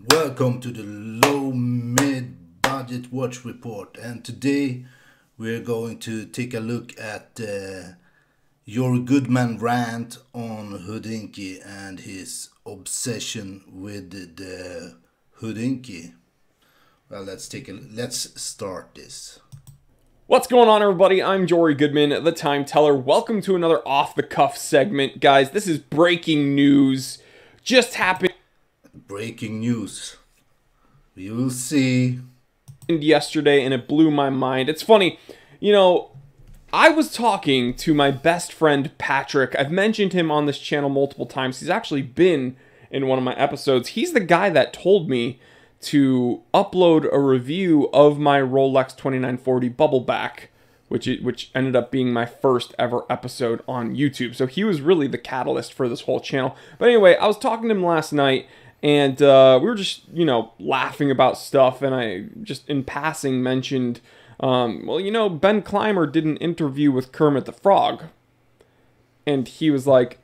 Welcome to the low mid budget watch report, and today we're going to take a look at Jory Goodman rant on Hodinkee and his obsession with the Hodinkee. Well, let's start this. What's going on, everybody? I'm Jory Goodman, the Time Teller. Welcome to another off-the-cuff segment. Guys, this is breaking news. Just happened Breaking news. We will see. Yesterday, and it blew my mind. It's funny, I was talking to my best friend, Patrick. I've mentioned him on this channel multiple times. He's actually been in one of my episodes. He's the guy that told me to upload a review of my Rolex 2940 Bubbleback, which ended up being my first ever episode on YouTube. So he was really the catalyst for this whole channel. But anyway, I was talking to him last night, and we were just, laughing about stuff, and I just in passing mentioned, Ben Clymer did an interview with Kermit the Frog. And he was like,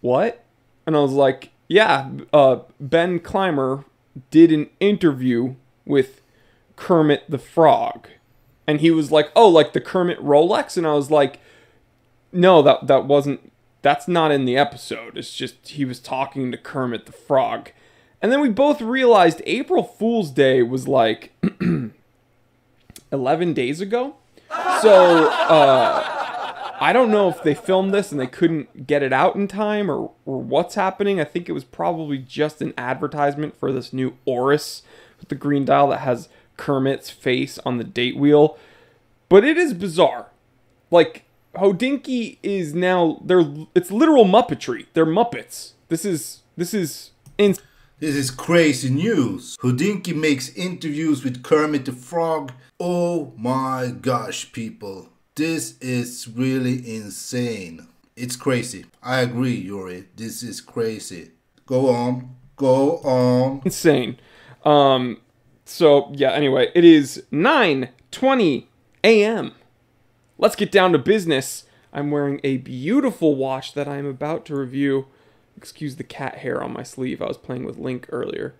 what? And I was like, yeah, Ben Clymer did an interview with Kermit the Frog. And he was like, oh, like the Kermit Rolex? And I was like, no, that's not in the episode. It's just he was talking to Kermit the Frog. And then we both realized April Fool's Day was like 11 days ago. So, I don't know if they filmed this and they couldn't get it out in time or what's happening. I think it was probably just an advertisement for this new Oris with the green dial that has Kermit's face on the date wheel. But it is bizarre. Like, Hodinkee is now, it's literal Muppetry. They're Muppets. This is insane. This is crazy news. Hodinkee makes interviews with Kermit the Frog. Oh my gosh, people. This is really insane. It's crazy. I agree, Yuri. This is crazy. Go on. Go on. Insane. So, yeah, anyway, it is 9:20 a.m. Let's get down to business. I'm wearing a beautiful watch that I'm about to review. Excuse the cat hair on my sleeve. I was playing with Link earlier.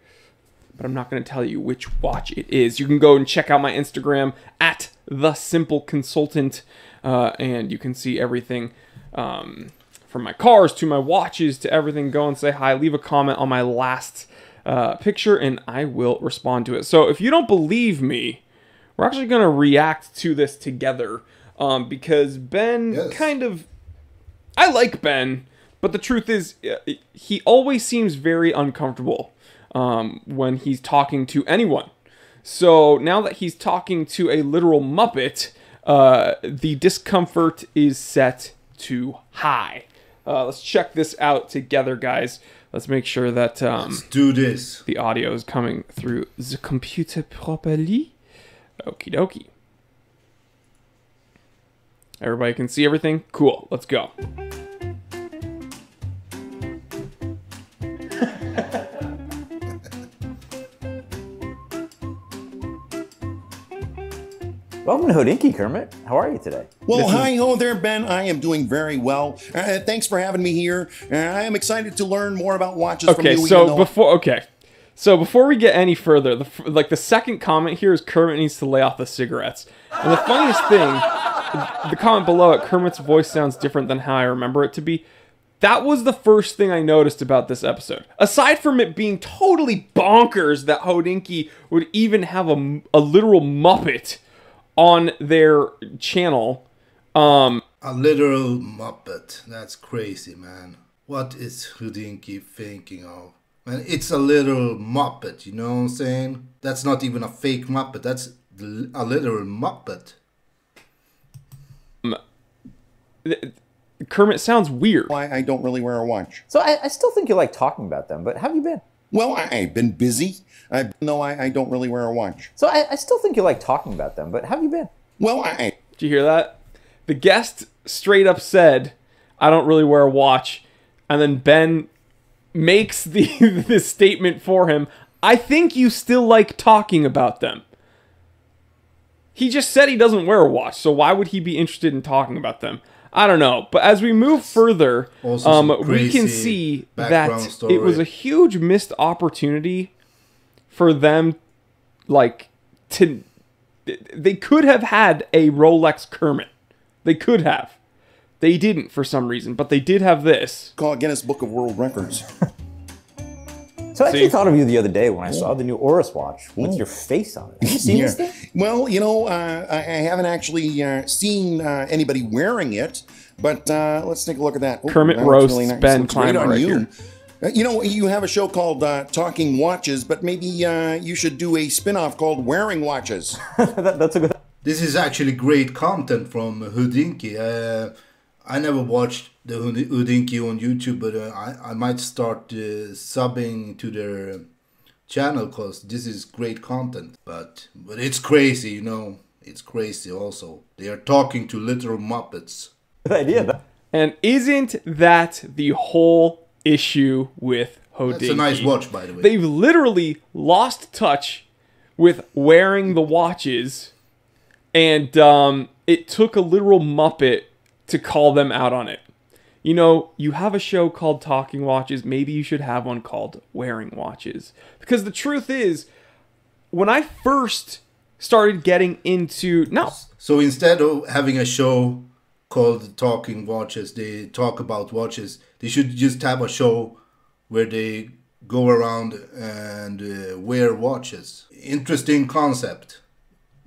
But I'm not going to tell you which watch it is. You can go and check out my Instagram at @TheSimpleConsultant. And you can see everything from my cars to my watches to everything. Go and say hi. Leave a comment on my last picture and I will respond to it. So if you don't believe me, we're actually going to react to this together. Because Ben I like Ben, but the truth is he always seems very uncomfortable when he's talking to anyone. So now that he's talking to a literal Muppet, the discomfort is set to high. Let's check this out together, guys. Let's make sure that let's do this. The audio is coming through the computer properly. Okie dokie. Everybody can see everything? Cool, let's go. Welcome to Hodinkee, Kermit. How are you today? Well, hi-ho there, Ben. I am doing very well. Thanks for having me here. I am excited to learn more about watches from you. So before we get any further, the second comment here is Kermit needs to lay off the cigarettes. And the funniest thing, the comment below it, Kermit's voice sounds different than how I remember it to be. That was the first thing I noticed about this episode. Aside from it being totally bonkers that Hodinkee would even have a literal Muppet on their channel. A literal Muppet. That's crazy, man. What is Hodinkee thinking of? Man, it's a literal Muppet, you know what I'm saying? That's not even a fake Muppet. That's a literal Muppet. Kermit sounds weird. Why I don't really wear a watch. So I still think you like talking about them, but how have you been? Well, I've been busy. No, I don't really wear a watch. So I still think you like talking about them, but how have you been? Well, Did you hear that? The guest straight up said, I don't really wear a watch. And then Ben makes this statement for him. I think you still like talking about them. He just said he doesn't wear a watch, so why would he be interested in talking about them? I don't know. But as we move further, Also some we can crazy see background that story. it was a huge missed opportunity for them, like, to... They could have had a Rolex Kermit. They could have. They didn't for some reason, but they did have this. Call it Guinness Book of World Records. So I actually See? thought of you the other day when I saw the new Oris watch with your face on it. Have you seen this thing? Well, you know, I haven't actually seen anybody wearing it, but let's take a look at that. Oh, Kermit that's roasts really nice. Ben Looks great Clymer on right you. here. You know, you have a show called Talking Watches, but maybe you should do a spin-off called Wearing Watches. That's a good... This is actually great content from Hodinkee. I never watched the Hodinkee on YouTube, but I might start subbing to their channel because this is great content. But it's crazy, you know. It's crazy also. They are talking to literal Muppets. Good idea. And isn't that the whole issue with Hodinkee? That's a nice watch, by the way. They've literally lost touch with wearing the watches, and it took a literal Muppet to call them out on it. You know, you have a show called Talking Watches, maybe you should have one called Wearing Watches. Because the truth is, when I first started getting into... No, So instead of having a show called Talking Watches, they talk about watches, they should just have a show where they go around and wear watches. Interesting concept.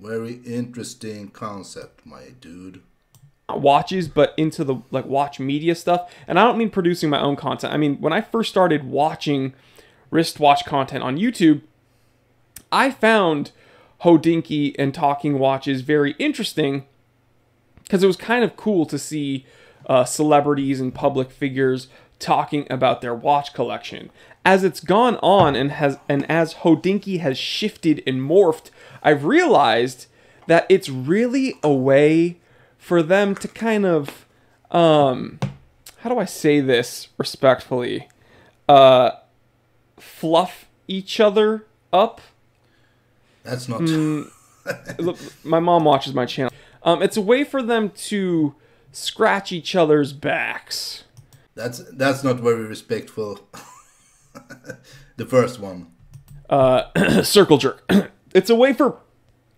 Very interesting concept, my dude. watches, but into the like watch media stuff. And I don't mean producing my own content. I mean, when I first started watching wristwatch content on YouTube, I found Hodinkee and Talking Watches very interesting because it was kind of cool to see celebrities and public figures talking about their watch collection. As it's gone on and as Hodinkee has shifted and morphed, I've realized that it's really a way for them to kind of, how do I say this respectfully? Fluff each other up. That's not... Look, my mom watches my channel. It's a way for them to scratch each other's backs. That's not very respectful. The first one. Circle jerk. It's a way for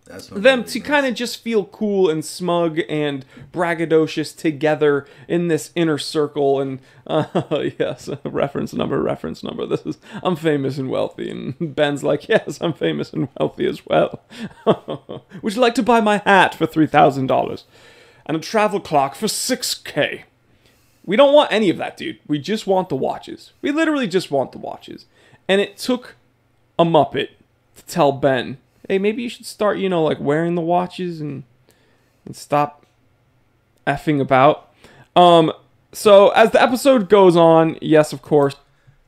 That's not them very to nice. kind of just feel cool and smug and braggadocious together in this inner circle. And yes, reference number. This is, I'm famous and wealthy. And Ben's like, yes, I'm famous and wealthy as well. Would you like to buy my hat for $3,000 and a travel clock for $6K? We don't want any of that, dude. We just want the watches. We literally just want the watches. And it took a Muppet to tell Ben, hey, maybe you should start, like wearing the watches and stop effing about. So as the episode goes on, yes, of course.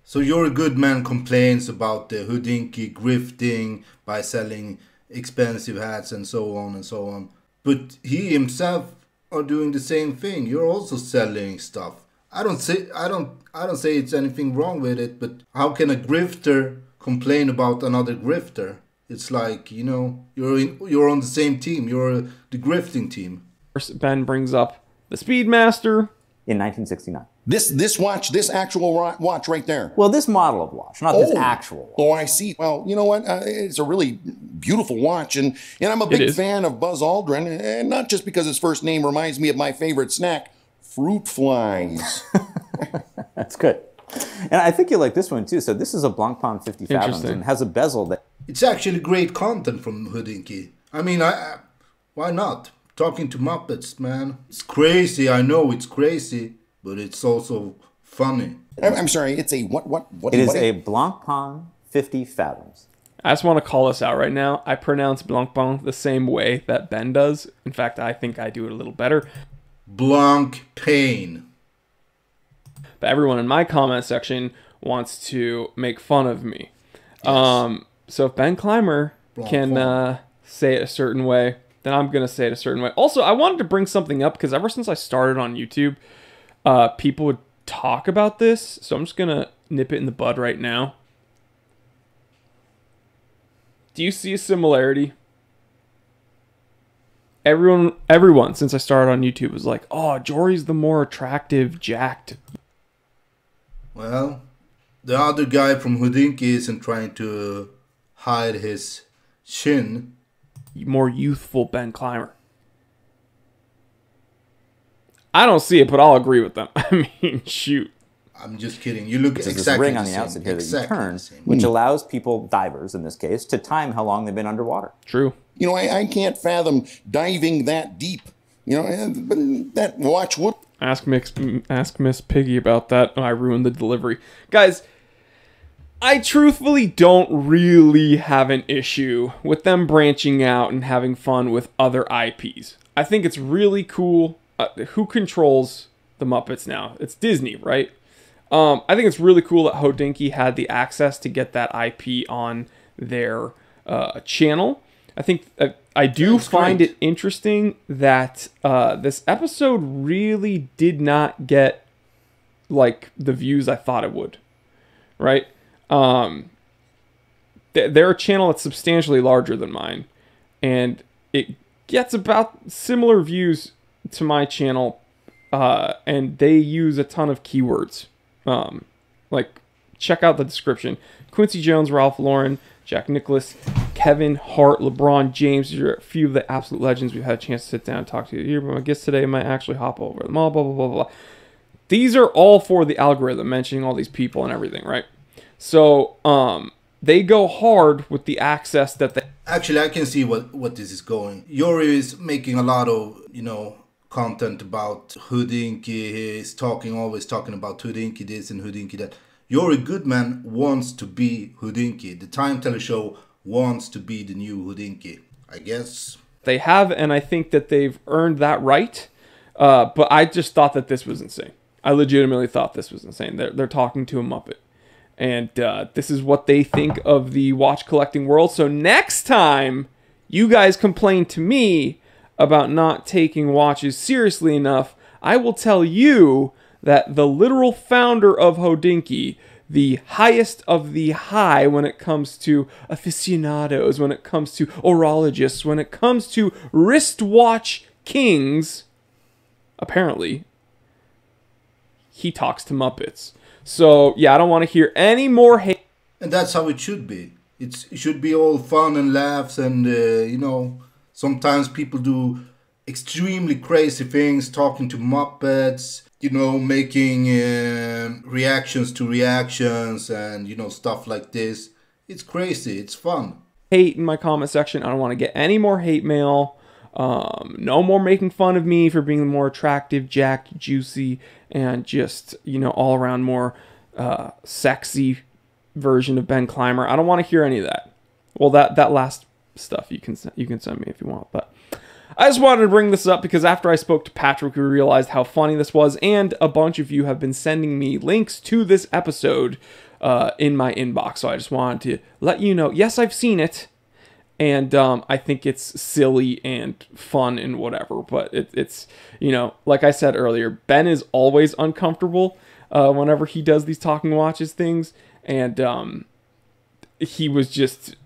So Jory Goodman complains about the Hodinkee grifting by selling expensive hats and so on and so on. But he himself are doing the same thing. You're also selling stuff. I don't say it's anything wrong with it, but how can a grifter complain about another grifter? It's like, you're on the same team. You're the grifting team. Ben brings up the Speedmaster. In 1969. This actual watch right there. Well, this model of watch, not this actual watch. Oh, I see. Well, you know what? It's a really beautiful watch, and I'm a big fan of Buzz Aldrin, and not just because his first name reminds me of my favorite snack, fruit flies. That's good. And I think you like this one too. So this is a Blancpain 50 fathoms and has a bezel that... It's actually great content from Hodinkee. I mean, why not? Talking to Muppets, man. It's crazy. I know it's crazy, but it's also funny. I'm sorry. It's a what? It is a Blancpain 50 fathoms. I just want to call this out right now. I pronounce Blancpain the same way that Ben does. In fact, I think I do it a little better. Blancpain. But everyone in my comment section wants to make fun of me. Yes. So if Ben Clymer can say it a certain way, then I'm going to say it a certain way. Also, I wanted to bring something up because ever since I started on YouTube, people would talk about this. So I'm just going to nip it in the bud right now. Do you see a similarity everyone since I started on YouTube was like, oh, Jory's the more attractive, jacked. Well, the other guy from Hodinkee isn't trying to hide his chin. More youthful Ben Clymer. I don't see it, but I'll agree with them. I mean, shoot. I'm just kidding. You look exactly this ring on the the same. outside here that you Exactly turn, the same. which allows people, divers in this case, to time how long they've been underwater. True. You know, I can't fathom diving that deep. You know, but that watch would. Ask Miss Piggy about that. Oh, I ruined the delivery. Guys, I truthfully don't really have an issue with them branching out and having fun with other IPs. I think it's really cool. Who controls the Muppets now? It's Disney, right? I think it's really cool that Hodinkee had the access to get that IP on their channel. I think I do find it interesting that this episode really did not get like the views I thought it would, right? They're a channel that's substantially larger than mine, and it gets about similar views to my channel, and they use a ton of keywords. Like, check out the description. Quincy Jones, Ralph Lauren, Jack Nicklaus, Kevin Hart, LeBron James. These are a few of the absolute legends we've had a chance to sit down and talk to here, but my guest today might actually hop over them all, blah, blah, blah, blah. These are all for the algorithm, mentioning all these people and everything, right? So, they go hard with the access that they... Actually, I can see what this is going. Jory is making a lot of, you know, content about Hodinkee. He's always talking about Hodinkee this and Hodinkee that. Jory Goodman wants to be Hodinkee. The Time Teller Show wants to be the new Hodinkee, I guess. They have, and I think that they've earned that right. But I just thought that this was insane. I legitimately thought this was insane. They're talking to a Muppet. And this is what they think of the watch collecting world. So next time you guys complain to me about not taking watches seriously enough, I will tell you that the literal founder of Hodinkee, the highest of the high when it comes to aficionados, when it comes to horologists, when it comes to wristwatch kings, apparently, he talks to Muppets. So, yeah, I don't want to hear any more hate. And that's how it should be. It should be all fun and laughs and, you know, sometimes people do extremely crazy things, talking to Muppets, you know, making reactions to reactions and, you know, stuff like this. It's crazy. It's fun. Hate in my comment section. I don't want to get any more hate mail. No more making fun of me for being the more attractive, jacked, juicy, and just, you know, all around more sexy version of Ben Clymer. I don't want to hear any of that. Well, that last stuff you can send me if you want, but I just wanted to bring this up because after I spoke to Patrick, we realized how funny this was, and a bunch of you have been sending me links to this episode in my inbox. So I just wanted to let you know, yes, I've seen it, and I think it's silly and fun and whatever. But it's, you know, like I said earlier, Ben is always uncomfortable whenever he does these talking watches things, and he was just...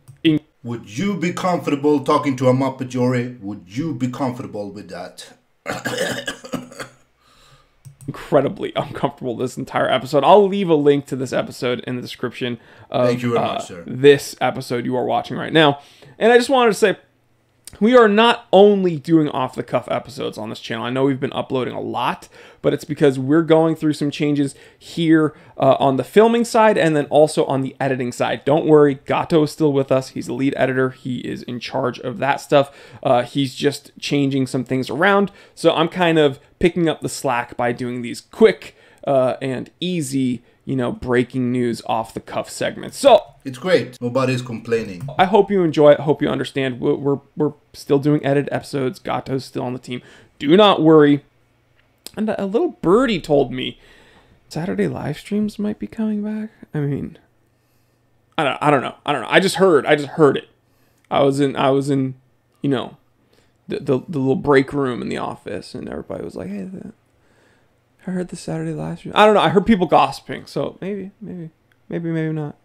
Would you be comfortable talking to a Muppet, Jory? Would you be comfortable with that? Incredibly uncomfortable this entire episode. I'll leave a link to this episode in the description of Thank you very much, sir. This episode you are watching right now. And I just wanted to say, we are not only doing off-the-cuff episodes on this channel. I know we've been uploading a lot, but it's because we're going through some changes here on the filming side and then also on the editing side. Don't worry, Gato is still with us. He's the lead editor. He is in charge of that stuff. He's just changing some things around. So I'm kind of picking up the slack by doing these quick and easy, you know, breaking news off-the-cuff segments. So it's great. Nobody's complaining. I hope you enjoy it. I hope you understand. We're still doing edited episodes. Gato's still on the team. Do not worry. And a little birdie told me Saturday live streams might be coming back. I mean, I don't know. I just heard it. I was in, you know, the little break room in the office, and everybody was like, "Hey, I heard the Saturday live stream." I don't know. I heard people gossiping, so maybe not.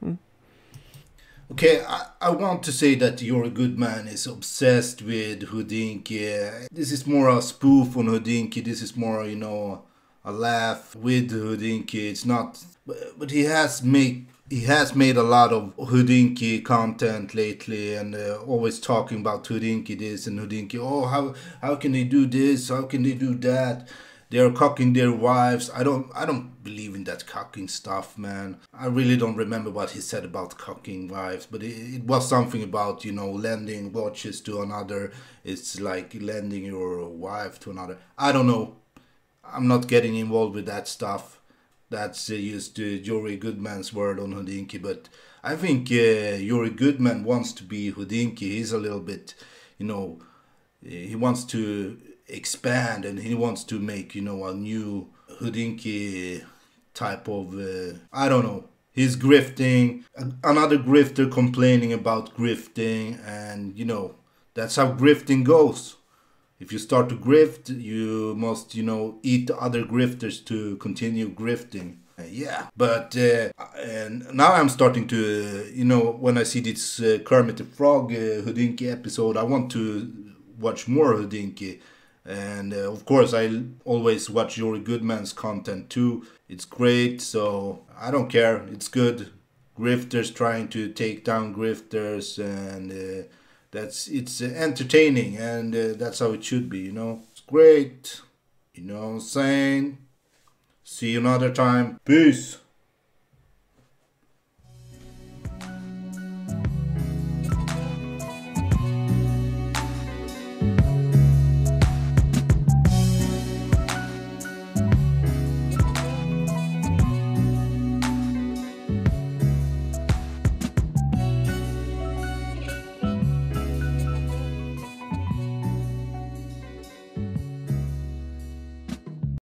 Okay, I want to say that Jory Goodman is obsessed with Hodinkee. This is more a spoof on Hodinkee. This is more, you know, a laugh with Hodinkee. It's not, but he has made a lot of Hodinkee content lately, and always talking about Hodinkee this and Hodinkee. Oh, how can they do this? How can they do that? They're cocking their wives. I don't believe in that cocking stuff, man. I really don't remember what he said about cocking wives, but it was something about, you know, lending watches to another. It's like lending your wife to another. I don't know. I'm not getting involved with that stuff. That's used to Jory Goodman's word on Hodinkee, but I think Jory Goodman wants to be Hodinkee. He's a little bit, you know, he wants to expand, and he wants to make, you know, a new Hodinkee type of I don't know. He's grifting, another grifter complaining about grifting, and you know, that's how grifting goes. If you start to grift, you must, you know, eat the other grifters to continue grifting. Yeah, but and now I'm starting to, you know, when I see this Kermit the Frog Hodinkee episode, I want to watch more Hodinkee. And of course, I always watch Jory Goodman's content too. It's great, so I don't care. It's good. Grifters trying to take down grifters, and it's entertaining, and that's how it should be, you know. It's great. You know what I'm saying? See you another time. Peace.